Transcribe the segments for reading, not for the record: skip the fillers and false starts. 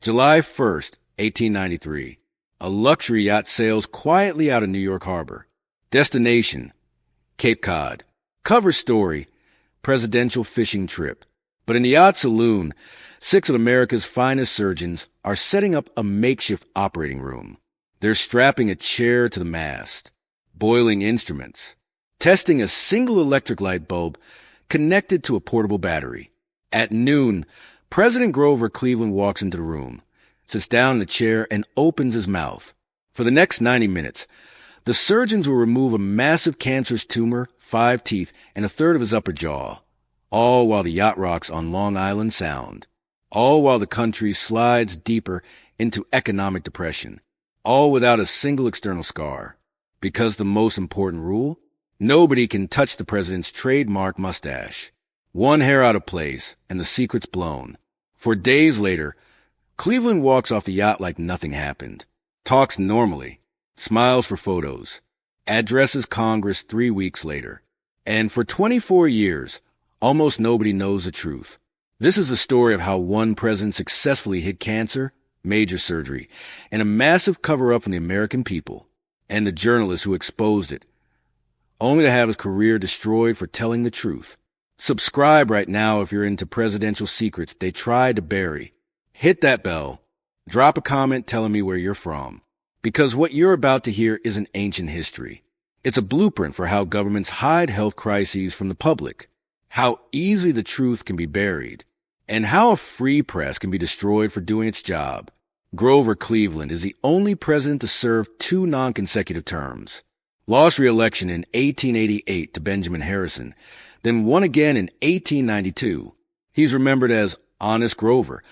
July 1st, 1893. A luxury yacht sails quietly out of New York Harbor. Destination, Cape Cod. Cover story, presidential fishing trip. But in the yacht saloon, 6 of America's finest surgeons are setting up a makeshift operating room. They're strapping a chair to the mast, boiling instruments, testing a single electric light bulb connected to a portable battery. At noon, President Grover Cleveland walks into the room, sits down in a chair, and opens his mouth. For the next 90 minutes, the surgeons will remove a massive cancerous tumor, 5 teeth, and a third of his upper jaw, all while the yacht rocks on Long Island Sound, all while the country slides deeper into economic depression, all without a single external scar. Because the most important rule, nobody can touch the president's trademark mustache. One hair out of place, and the secret's blown. For days later, Cleveland walks off the yacht like nothing happened, talks normally, smiles for photos, addresses Congress 3 weeks later. And for 24 years, almost nobody knows the truth. This is the story of how one president successfully hid cancer, major surgery, and a massive cover-up from the American people, and the journalists who exposed it, only to have his career destroyed for telling the truth. Subscribe right now if you're into presidential secrets they tried to bury. Hit that bell. Drop a comment telling me where you're from. Because what you're about to hear isn't ancient history. It's a blueprint for how governments hide health crises from the public, how easily the truth can be buried, and how a free press can be destroyed for doing its job. Grover Cleveland is the only president to serve 2 non-consecutive terms. Lost re-election in 1888 to Benjamin Harrison, then won again in 1892. He's remembered as Honest Grover,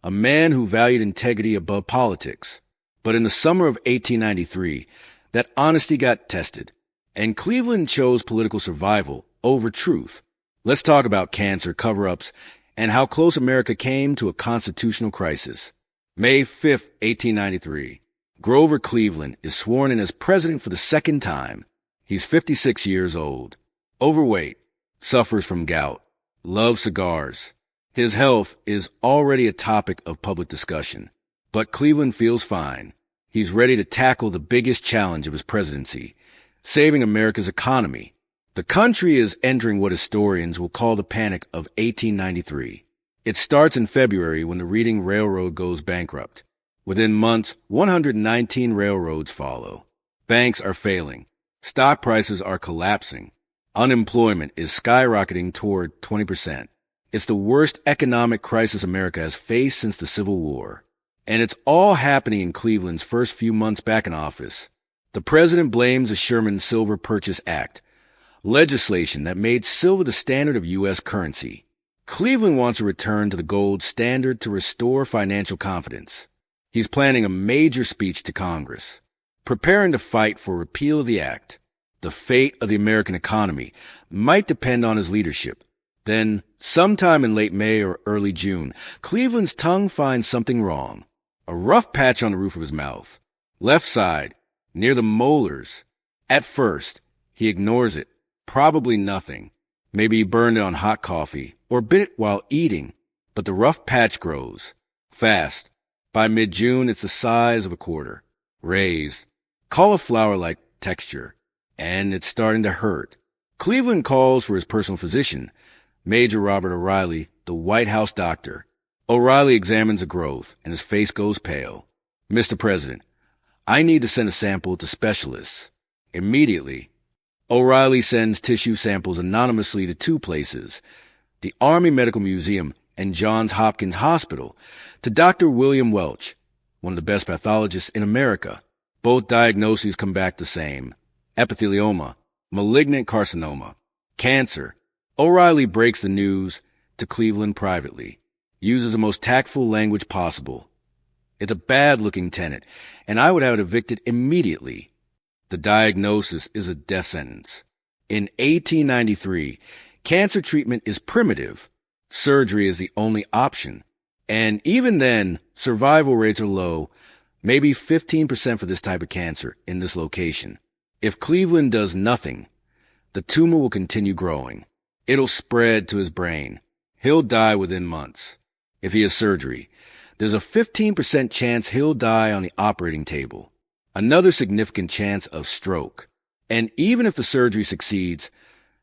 a man who valued integrity above politics. But in the summer of 1893, that honesty got tested, and Cleveland chose political survival over truth. Let's talk about cancer cover-ups and how close America came to a constitutional crisis. May 5th, 1893. Grover Cleveland is sworn in as president for the 2nd time. He's 56 years old, overweight, suffers from gout, loves cigars. His health is already a topic of public discussion, but Cleveland feels fine. He's ready to tackle the biggest challenge of his presidency, saving America's economy. The country is entering what historians will call the Panic of 1893. It starts in February when the Reading Railroad goes bankrupt. Within months, 119 railroads follow. Banks are failing. Stock prices are collapsing. Unemployment is skyrocketing toward 20%. It's the worst economic crisis America has faced since the Civil War. And it's all happening in Cleveland's first few months back in office. The president blames the Sherman Silver Purchase Act, legislation that made silver the standard of U.S. currency. Cleveland wants a return to the gold standard to restore financial confidence. He's planning a major speech to Congress, preparing to fight for repeal of the act. The fate of the American economy might depend on his leadership. Then, sometime in late May or early June, Cleveland's tongue finds something wrong. A rough patch on the roof of his mouth. Left side, near the molars. At first, he ignores it. Probably nothing. Maybe he burned it on hot coffee or bit it while eating. But the rough patch grows. Fast. By mid-June, it's the size of a quarter. Raised. Cauliflower-like texture. And it's starting to hurt. Cleveland calls for his personal physician, Major Robert O'Reilly, the White House doctor. O'Reilly examines the growth, and his face goes pale. Mr. President, I need to send a sample to specialists. Immediately, O'Reilly sends tissue samples anonymously to 2 places, the Army Medical Museum and Johns Hopkins Hospital, to Dr. William Welch, one of the best pathologists in America. Both diagnoses come back the same: epithelioma, malignant carcinoma, cancer. O'Reilly breaks the news to Cleveland privately, uses the most tactful language possible. It's a bad-looking tenant, and I would have it evicted immediately. The diagnosis is a death sentence. In 1893, cancer treatment is primitive. Surgery is the only option. And even then, survival rates are low, maybe 15% for this type of cancer in this location. If Cleveland does nothing, the tumor will continue growing. It'll spread to his brain. He'll die within months. If he has surgery, there's a 15% chance he'll die on the operating table, another significant chance of stroke. And even if the surgery succeeds,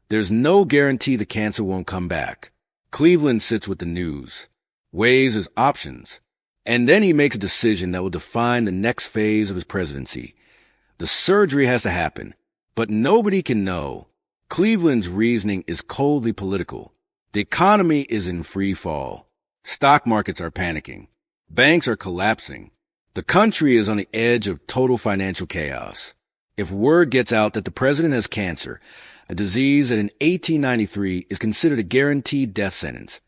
there's no guarantee the cancer won't come back. Cleveland sits with the news, weighs his options, and then he makes a decision that will define the next phase of his presidency. The surgery has to happen, but nobody can know. Cleveland's reasoning is coldly political. The economy is in free fall. Stock markets are panicking. Banks are collapsing. The country is on the edge of total financial chaos. If word gets out that the president has cancer, a disease that in 1893 is considered a guaranteed death sentence,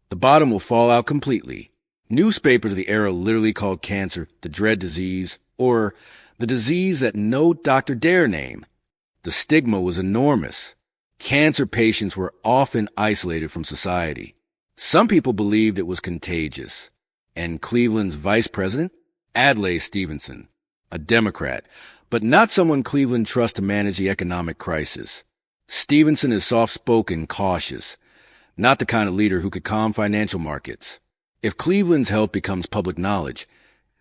the bottom will fall out completely. Newspapers of the era literally called cancer the dread disease, or the disease that no doctor dare name. The stigma was enormous. Cancer patients were often isolated from society. Some people believed it was contagious. And Cleveland's vice president? Adlai Stevenson, a Democrat, but not someone Cleveland trusts to manage the economic crisis. Stevenson is soft-spoken, cautious, not the kind of leader who could calm financial markets. If Cleveland's health becomes public knowledge,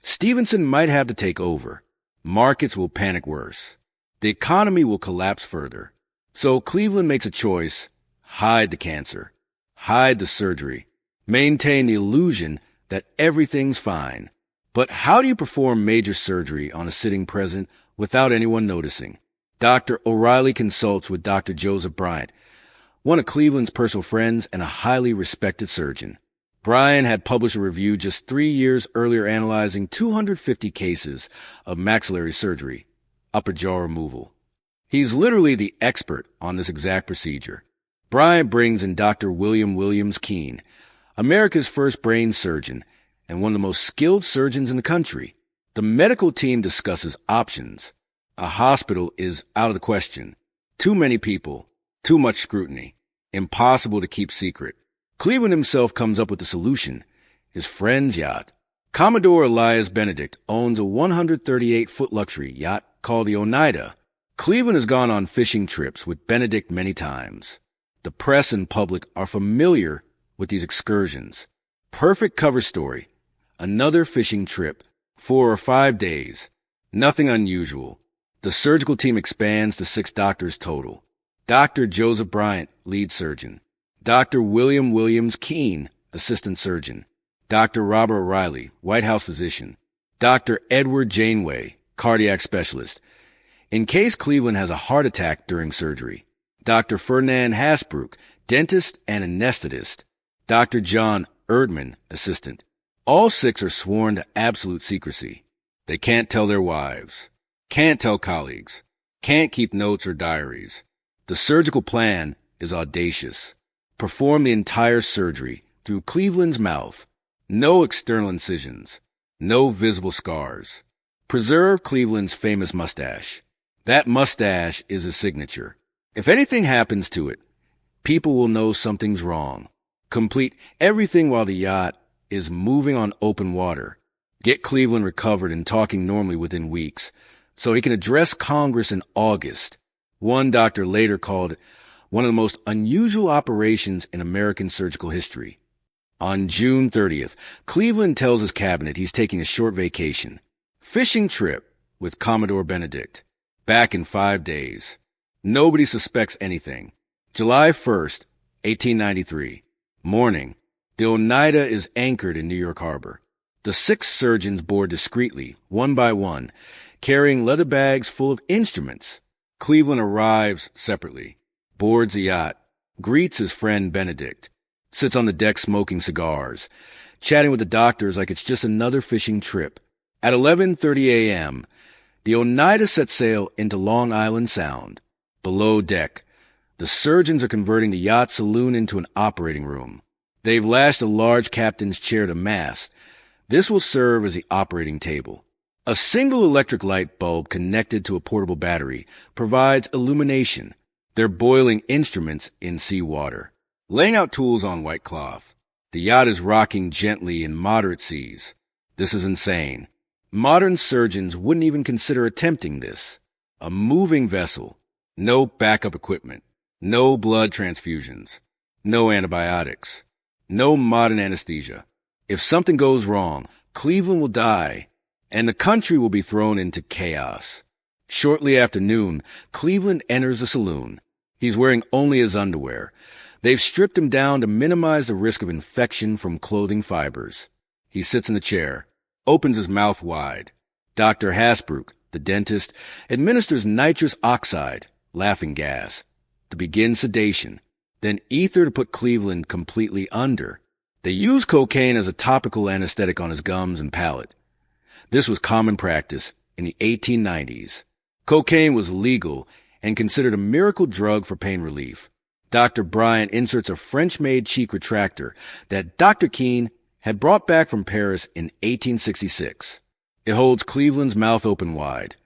Stevenson might have to take over. Markets will panic worse. The economy will collapse further. So Cleveland makes a choice: hide the cancer, hide the surgery, maintain the illusion that everything's fine. But how do you perform major surgery on a sitting president without anyone noticing? Dr. O'Reilly consults with Dr. Joseph Bryant, one of Cleveland's personal friends and a highly respected surgeon. Bryant had published a review just 3 years earlier analyzing 250 cases of maxillary surgery, upper jaw removal. He's literally the expert on this exact procedure. Bryant brings in Dr. William Williams Keene, America's first brain surgeon and one of the most skilled surgeons in the country. The medical team discusses options. A hospital is out of the question. Too many people, too much scrutiny, impossible to keep secret. Cleveland himself comes up with the solution: his friend's yacht. Commodore Elias Benedict owns a 138-foot luxury yacht called the Oneida. Cleveland has gone on fishing trips with Benedict many times. The press and public are familiar with these excursions. Perfect cover story. Another fishing trip, 4 or 5 days. Nothing unusual. The surgical team expands to 6 doctors total. Dr. Joseph Bryant, lead surgeon. Dr. William Williams Keene, assistant surgeon. Dr. Robert O'Reilly, White House physician. Dr. Edward Janeway, cardiac specialist. In case Cleveland has a heart attack during surgery. Dr. Ferdinand Hasbrouck, dentist and anesthetist. Dr. John Erdman, assistant. All 6 are sworn to absolute secrecy. They can't tell their wives, can't tell colleagues, can't keep notes or diaries. The surgical plan is audacious. Perform the entire surgery through Cleveland's mouth. No external incisions, no visible scars. Preserve Cleveland's famous mustache. That mustache is his signature. If anything happens to it, people will know something's wrong. Complete everything while the yacht is moving on open water. Get Cleveland recovered and talking normally within weeks, so he can address Congress in August. One doctor later called it one of the most unusual operations in American surgical history. On June 30th, Cleveland tells his cabinet he's taking a short vacation. Fishing trip with Commodore Benedict. Back in 5 days. Nobody suspects anything. July 1st, 1893. Morning. The Oneida is anchored in New York Harbor. The 6 surgeons board discreetly, one by one, carrying leather bags full of instruments. Cleveland arrives separately, boards the yacht, greets his friend Benedict, sits on the deck smoking cigars, chatting with the doctors like it's just another fishing trip. At 11:30 a.m., the Oneida set sail into Long Island Sound. Below deck, the surgeons are converting the yacht saloon into an operating room. They've lashed a large captain's chair to mast. This will serve as the operating table. A single electric light bulb connected to a portable battery provides illumination. They're boiling instruments in seawater, laying out tools on white cloth. The yacht is rocking gently in moderate seas. This is insane. Modern surgeons wouldn't even consider attempting this. A moving vessel, no backup equipment, no blood transfusions, no antibiotics, no modern anesthesia. If something goes wrong, Cleveland will die, and the country will be thrown into chaos. Shortly after noon, Cleveland enters a saloon. He's wearing only his underwear. They've stripped him down to minimize the risk of infection from clothing fibers. He sits in the chair, opens his mouth wide. Dr. Hasbrouck, the dentist, administers nitrous oxide, laughing gas, to begin sedation, then ether to put Cleveland completely under. They use cocaine as a topical anesthetic on his gums and palate. This was common practice in the 1890s. Cocaine was legal and considered a miracle drug for pain relief. Dr. Bryant inserts a French-made cheek retractor that Dr. Keene had brought back from Paris in 1866. It holds Cleveland's mouth open wide,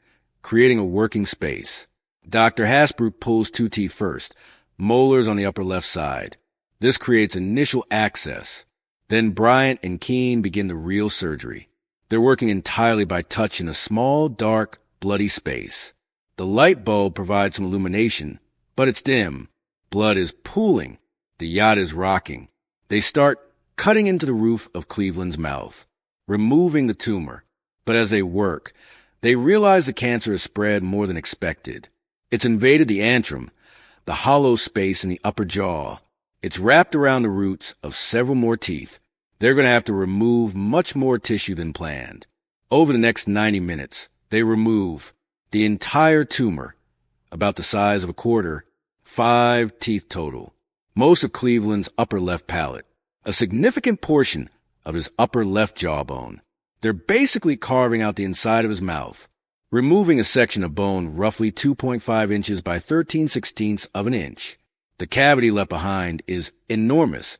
creating a working space. Dr. Hasbrouck pulls 2 teeth first, molars on the upper left side. This creates initial access. Then Bryant and Keene begin the real surgery. They're working entirely by touch in a small, dark, bloody space. The light bulb provides some illumination, but it's dim. Blood is pooling. The yacht is rocking. They start cutting into the roof of Cleveland's mouth, removing the tumor. But as they work, they realize the cancer has spread more than expected. It's invaded the antrum, the hollow space in the upper jaw. It's wrapped around the roots of several more teeth. They're going to have to remove much more tissue than planned. Over the next 90 minutes, they remove the entire tumor, about the size of a quarter, 5 teeth total. Most of Cleveland's upper left palate, a significant portion of his upper left jawbone. They're basically carving out the inside of his mouth, removing a section of bone roughly 2.5 inches by 13/16 of an inch. The cavity left behind is enormous,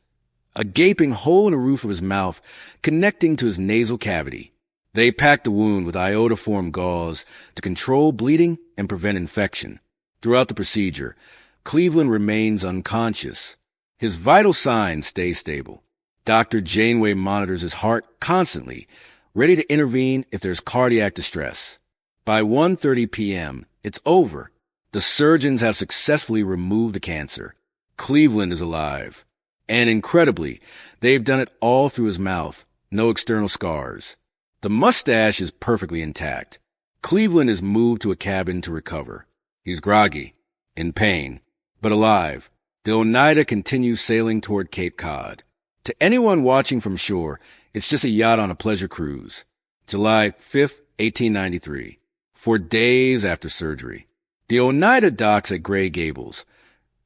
a gaping hole in the roof of his mouth connecting to his nasal cavity. They pack the wound with iodoform gauze to control bleeding and prevent infection. Throughout the procedure, Cleveland remains unconscious. His vital signs stay stable. Dr. Janeway monitors his heart constantly, ready to intervene if there's cardiac distress. By 1:30 p.m., it's over. The surgeons have successfully removed the cancer. Cleveland is alive. And incredibly, they've done it all through his mouth, no external scars. The mustache is perfectly intact. Cleveland is moved to a cabin to recover. He's groggy, in pain, but alive. The Oneida continues sailing toward Cape Cod. To anyone watching from shore, it's just a yacht on a pleasure cruise. July 5th, 1893. 4 days after surgery. The Oneida docks at Gray Gables,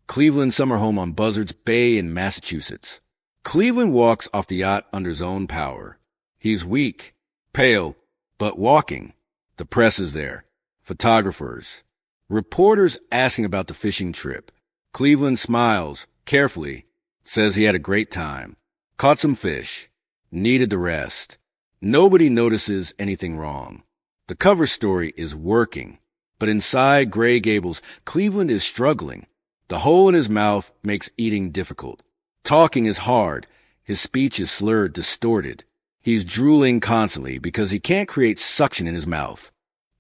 Cleveland's summer home on Buzzards Bay in Massachusetts. Cleveland walks off the yacht under his own power. He's weak, pale, but walking. The press is there. Photographers. Reporters asking about the fishing trip. Cleveland smiles, carefully, says he had a great time. Caught some fish. Needed the rest. Nobody notices anything wrong. The cover story is working. But inside Gray Gables, Cleveland is struggling. The hole in his mouth makes eating difficult. Talking is hard. His speech is slurred, distorted. He's drooling constantly because he can't create suction in his mouth.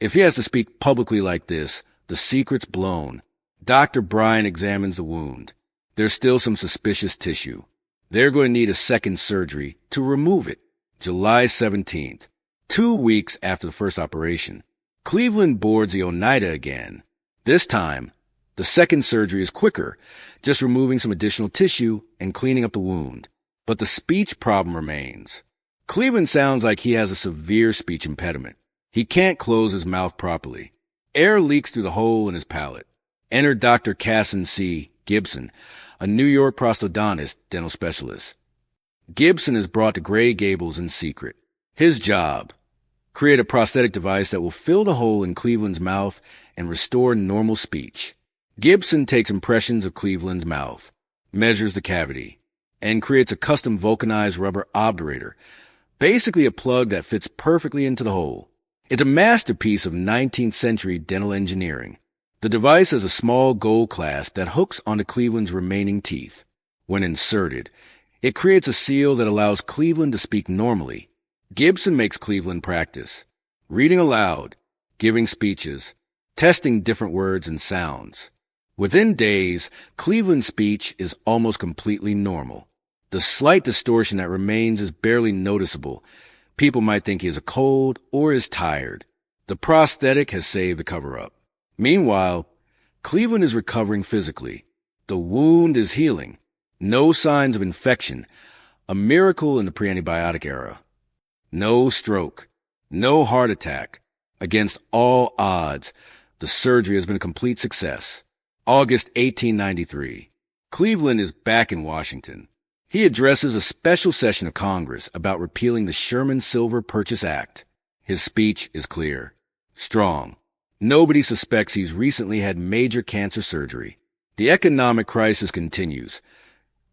If he has to speak publicly like this, the secret's blown. Dr. Bryan examines the wound. There's still some suspicious tissue. They're going to need a second surgery to remove it. July 17th, 2 weeks after the first operation. Cleveland boards the Oneida again. This time, the second surgery is quicker, just removing some additional tissue and cleaning up the wound. But the speech problem remains. Cleveland sounds like he has a severe speech impediment. He can't close his mouth properly. Air leaks through the hole in his palate. Enter Dr. Casson C. Gibson, a New York prosthodontist dental specialist. Gibson is brought to Gray Gables in secret. His job: create a prosthetic device that will fill the hole in Cleveland's mouth and restore normal speech. Gibson takes impressions of Cleveland's mouth, measures the cavity, and creates a custom vulcanized rubber obturator, basically a plug that fits perfectly into the hole. It's a masterpiece of 19th century dental engineering. The device has a small gold clasp that hooks onto Cleveland's remaining teeth. When inserted, it creates a seal that allows Cleveland to speak normally. Gibson makes Cleveland practice, reading aloud, giving speeches, testing different words and sounds. Within days, Cleveland's speech is almost completely normal. The slight distortion that remains is barely noticeable, People might think he has a cold or is tired. The prosthetic has saved the cover-up. Meanwhile, Cleveland is recovering physically. The wound is healing. No signs of infection. A miracle in the pre-antibiotic era. No stroke. No heart attack. Against all odds, the surgery has been a complete success. August 1893. Cleveland is back in Washington. He addresses a special session of Congress about repealing the Sherman Silver Purchase Act. His speech is clear, strong. Nobody suspects he's recently had major cancer surgery. The economic crisis continues.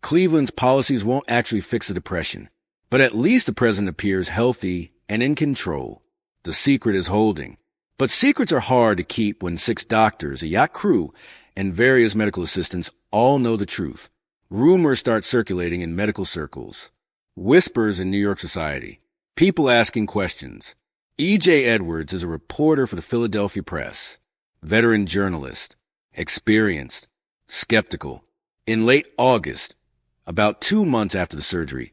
Cleveland's policies won't actually fix the depression, but at least the president appears healthy and in control. The secret is holding. But secrets are hard to keep when 6 doctors, a yacht crew, and various medical assistants all know the truth. Rumors start circulating in medical circles. Whispers in New York society. People asking questions. E.J. Edwards is a reporter for the Philadelphia Press. Veteran journalist. Experienced. Skeptical. In late August, about 2 months after the surgery,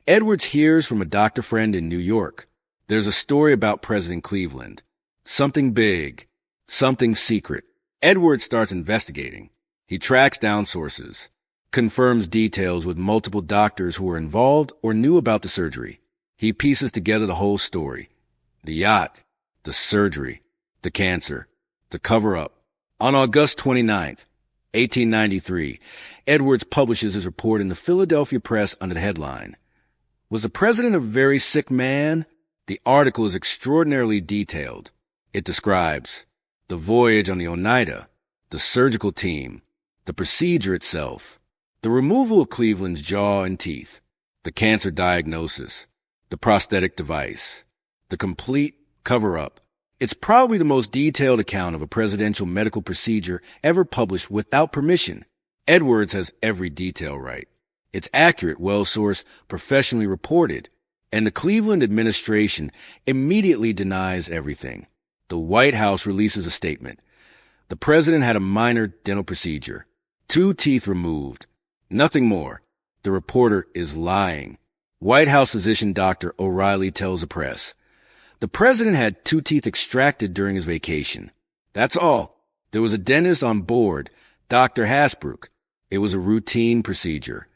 Edwards hears from a doctor friend in New York. There's a story about President Cleveland. Something big. Something secret. Edwards starts investigating. He tracks down sources. Confirms details with multiple doctors who were involved or knew about the surgery. He pieces together the whole story. The yacht, the surgery, the cancer, the cover-up. On August 29th, 1893, Edwards publishes his report in the Philadelphia Press under the headline, "Was the president a very sick man?" The article is extraordinarily detailed. It describes the voyage on the Oneida, the surgical team, the procedure itself, the removal of Cleveland's jaw and teeth, the cancer diagnosis, the prosthetic device, the complete cover-up. It's probably the most detailed account of a presidential medical procedure ever published without permission. Edwards has every detail right. It's accurate, well-sourced, professionally reported, and the Cleveland administration immediately denies everything. The White House releases a statement. The president had a minor dental procedure. 2 teeth removed. Nothing more. The reporter is lying. White House physician Dr. O'Reilly tells the press. The president had 2 teeth extracted during his vacation. That's all. There was a dentist on board, Dr. Hasbrook. It was a routine procedure.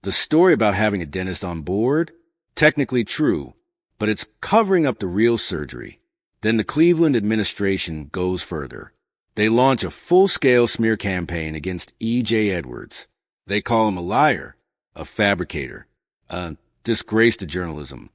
The story about having a dentist on board? Technically true, but it's covering up the real surgery. Then the Cleveland administration goes further. They launch a full-scale smear campaign against E.J. Edwards. They call him a liar, a fabricator, a disgrace to journalism.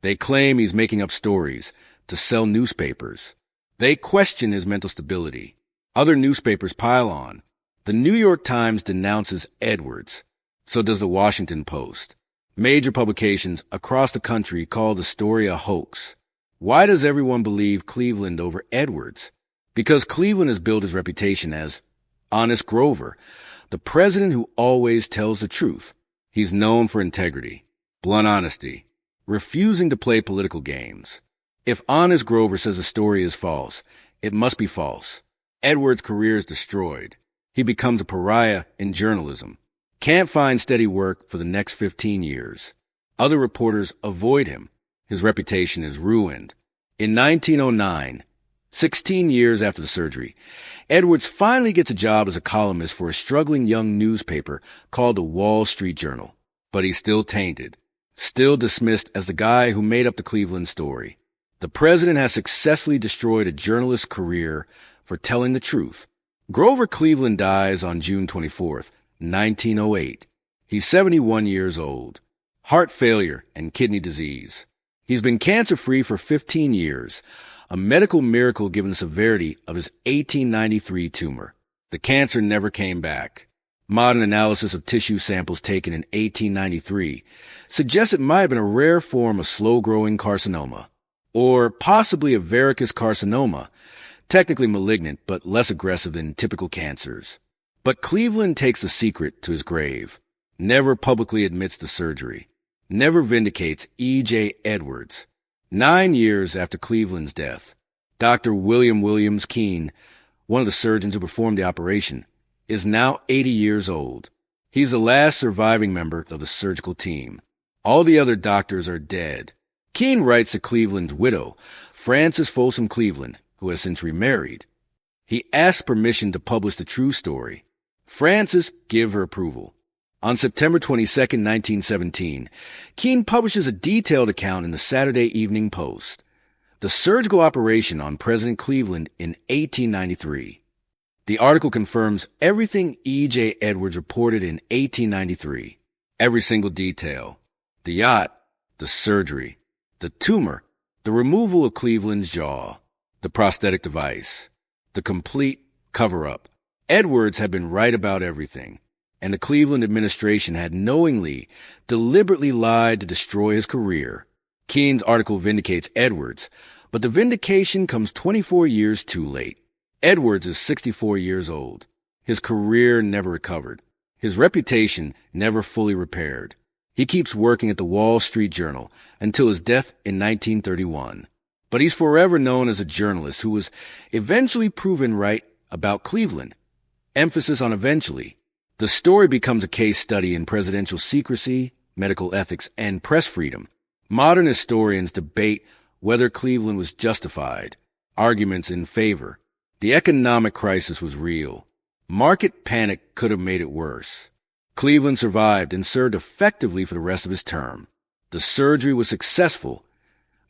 They claim he's making up stories to sell newspapers. They question his mental stability. Other newspapers pile on. The New York Times denounces Edwards. So does the Washington Post. Major publications across the country call the story a hoax. Why does everyone believe Cleveland over Edwards? Because Cleveland has built his reputation as Honest Grover, the president who always tells the truth. He's known for integrity, blunt honesty, refusing to play political games. If Honest Grover says a story is false, it must be false. Edwards' career is destroyed. He becomes a pariah in journalism. Can't find steady work for the next 15 years. Other reporters avoid him. His reputation is ruined. In 1909, 16 years after the surgery, Edwards finally gets a job as a columnist for a struggling young newspaper called the Wall Street Journal. But he's still tainted, still dismissed as the guy who made up the Cleveland story. The president has successfully destroyed a journalist's career for telling the truth. Grover Cleveland dies on June 24th, 1908. He's 71 years old. Heart failure and kidney disease. He's been cancer-free for 15 years, a medical miracle given the severity of his 1893 tumor. The cancer never came back. Modern analysis of tissue samples taken in 1893 suggests it might have been a rare form of slow-growing carcinoma, or possibly a verrucous carcinoma, technically malignant but less aggressive than typical cancers. But Cleveland takes the secret to his grave, never publicly admits the surgery, never vindicates E.J. Edwards. 9 years after Cleveland's death, Dr. William Williams Keene, one of the surgeons who performed the operation, is now 80 years old. He's the last surviving member of the surgical team. All the other doctors are dead. Keene writes to Cleveland's widow, Frances Folsom Cleveland, who has since remarried. He asks permission to publish the true story. Frances gives her approval. On September 22, 1917, Keene publishes a detailed account in the Saturday Evening Post. The surgical operation on President Cleveland in 1893. The article confirms everything E.J. Edwards reported in 1893. Every single detail. The yacht, the surgery, the tumor, the removal of Cleveland's jaw, the prosthetic device, the complete cover-up. Edwards had been right about everything, and the Cleveland administration had knowingly, deliberately lied to destroy his career. Keene's article vindicates Edwards, but the vindication comes 24 years too late. Edwards is 64 years old. His career never recovered. His reputation never fully repaired. He keeps working at the Wall Street Journal until his death in 1931. But he's forever known as a journalist who was eventually proven right about Cleveland. Emphasis on eventually. The story becomes a case study in presidential secrecy, medical ethics, and press freedom. Modern historians debate whether Cleveland was justified. Arguments in favor. The economic crisis was real. Market panic could have made it worse. Cleveland survived and served effectively for the rest of his term. The surgery was successful.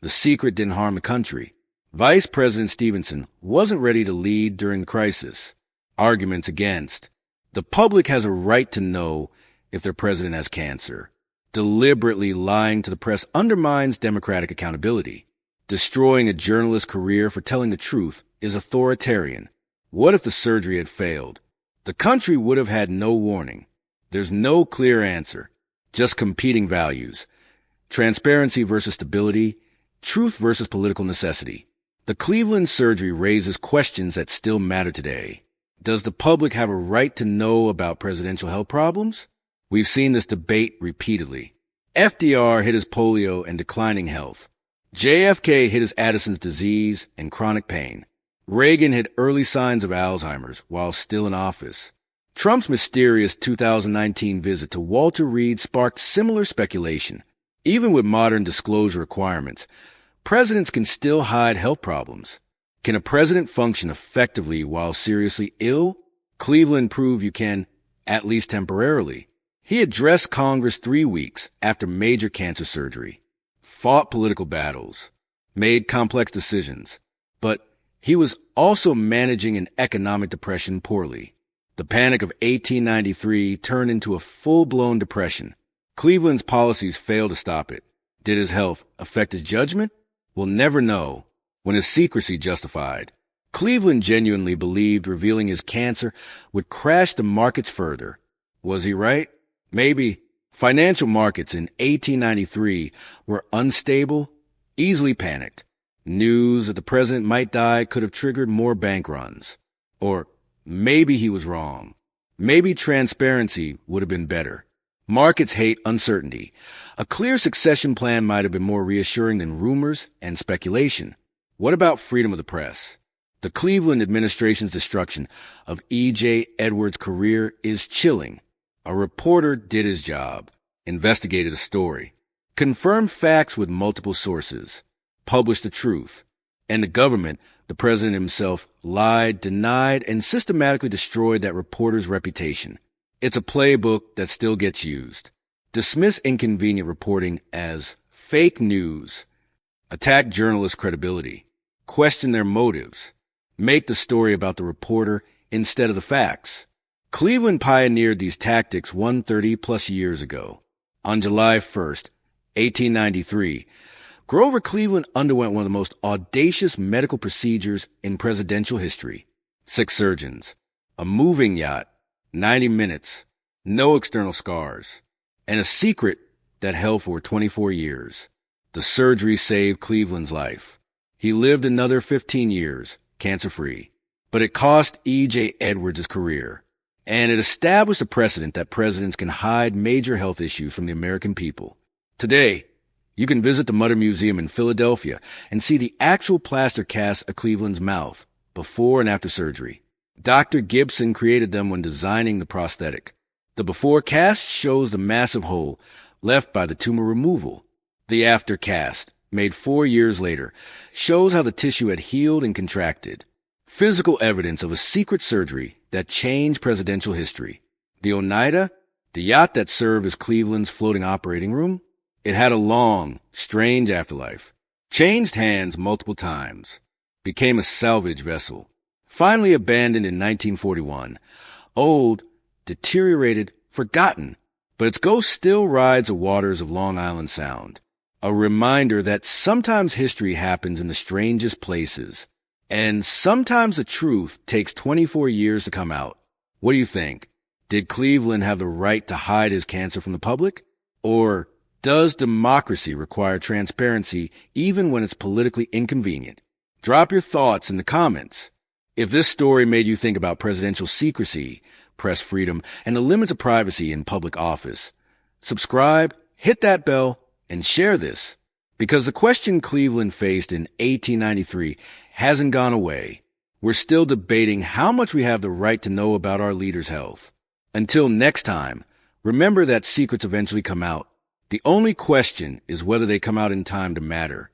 The secret didn't harm the country. Vice President Stevenson wasn't ready to lead during the crisis. Arguments against. The public has a right to know if their president has cancer. Deliberately lying to the press undermines democratic accountability. Destroying a journalist's career for telling the truth is authoritarian. What if the surgery had failed? The country would have had no warning. There's no clear answer, just competing values. Transparency versus stability, truth versus political necessity. The Cleveland surgery raises questions that still matter today. Does the public have a right to know about presidential health problems? We've seen this debate repeatedly. FDR hit his polio and declining health. JFK hit his Addison's disease and chronic pain. Reagan had early signs of Alzheimer's while still in office. Trump's mysterious 2019 visit to Walter Reed sparked similar speculation. Even with modern disclosure requirements, presidents can still hide health problems. Can a president function effectively while seriously ill? Cleveland proved you can, at least temporarily. He addressed Congress 3 weeks after major cancer surgery, fought political battles, made complex decisions, but he was also managing an economic depression poorly. The Panic of 1893 turned into a full-blown depression. Cleveland's policies failed to stop it. Did his health affect his judgment? We'll never know. When his secrecy justified. Cleveland genuinely believed revealing his cancer would crash the markets further. Was he right? Maybe. Financial markets in 1893 were unstable, easily panicked. News that the president might die could have triggered more bank runs. Or maybe he was wrong. Maybe transparency would have been better. Markets hate uncertainty. A clear succession plan might have been more reassuring than rumors and speculation. What about freedom of the press? The Cleveland administration's destruction of E.J. Edwards' career is chilling. A reporter did his job, investigated a story, confirmed facts with multiple sources, published the truth, and the government, the president himself, lied, denied, and systematically destroyed that reporter's reputation. It's a playbook that still gets used. Dismiss inconvenient reporting as fake news. Attack journalists' credibility. Question their motives. Make the story about the reporter instead of the facts. Cleveland pioneered these tactics 130-plus years ago. On July 1st, 1893, Grover Cleveland underwent one of the most audacious medical procedures in presidential history. 6 surgeons, a moving yacht, 90 minutes, no external scars, and a secret that held for 24 years. The surgery saved Cleveland's life. He lived another 15 years, cancer-free. But it cost E.J. Edwards his career. And it established a precedent that presidents can hide major health issues from the American people. Today, you can visit the Mutter Museum in Philadelphia and see the actual plaster cast of Cleveland's mouth before and after surgery. Dr. Gibson created them when designing the prosthetic. The before cast shows the massive hole left by the tumor removal. The after cast made 4 years later, shows how the tissue had healed and contracted. Physical evidence of a secret surgery that changed presidential history. The Oneida, the yacht that served as Cleveland's floating operating room, it had a long, strange afterlife. Changed hands multiple times. Became a salvage vessel. Finally abandoned in 1941. Old, deteriorated, forgotten. But its ghost still rides the waters of Long Island Sound. A reminder that sometimes history happens in the strangest places. And sometimes the truth takes 24 years to come out. What do you think? Did Cleveland have the right to hide his cancer from the public? Or does democracy require transparency even when it's politically inconvenient? Drop your thoughts in the comments. If this story made you think about presidential secrecy, press freedom, and the limits of privacy in public office, subscribe, hit that bell, and share this. Because the question Cleveland faced in 1893 hasn't gone away. We're still debating how much we have the right to know about our leaders' health. Until next time, remember that secrets eventually come out. The only question is whether they come out in time to matter.